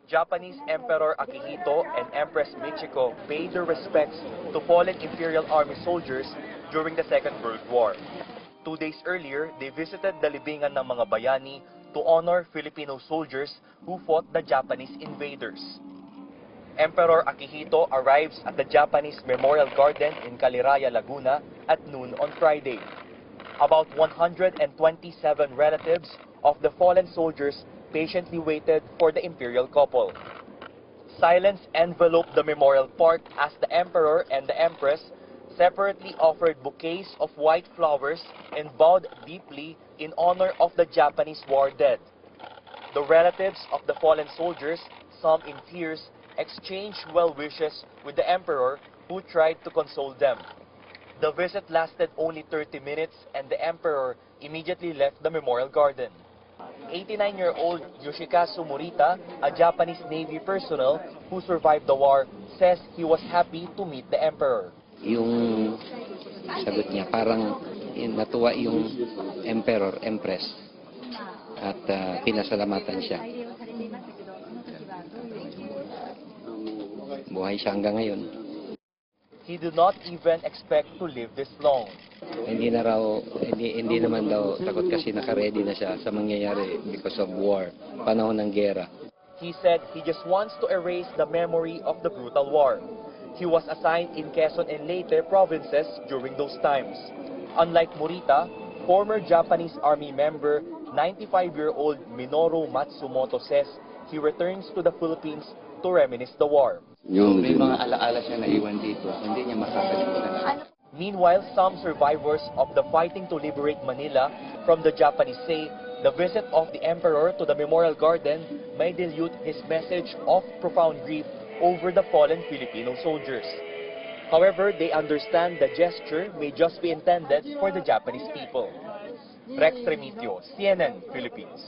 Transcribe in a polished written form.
Japanese Emperor Akihito and Empress Michiko paid their respects to fallen Imperial Army soldiers during the Second World War. 2 days earlier, they visited the libingan ng mga bayani to honor Filipino soldiers who fought the Japanese invaders. Emperor Akihito arrives at the Japanese Memorial Garden in Caliraya, Laguna at noon on Friday. About 127 relatives of the fallen soldiers patiently waited for the imperial couple. Silence enveloped the memorial park as the emperor and the empress separately offered bouquets of white flowers and bowed deeply in honor of the Japanese war dead. The relatives of the fallen soldiers, some in tears, exchanged well wishes with the emperor, who tried to console them. The visit lasted only 30 minutes and the emperor immediately left the memorial garden. 89-year-old Yoshikazu Morita, a Japanese Navy personnel who survived the war, says he was happy to meet the emperor. Yung sagot niya, parang natuwa yung emperor, empress, at pinasalamatan siya. Buhay siya hanggang ngayon. He did not even expect to live this long. Hindi naman daw takot kasi naka-ready na siya sa mangyayari because of war, panahon ng gera. He said he just wants to erase the memory of the brutal war. He was assigned in Quezon and Leyte provinces during those times. Unlike Morita, former Japanese Army member 95-year-old Minoru Matsumoto says he returns to the Philippines to reminisce the war. May mga alaala siya na iwan dito, hindi niya makakalimutan. Meanwhile, some survivors of the fighting to liberate Manila from the Japanese say the visit of the emperor to the Memorial Garden may dilute his message of profound grief over the fallen Filipino soldiers. However, they understand the gesture may just be intended for the Japanese people. Rex Remitio, CNN Philippines.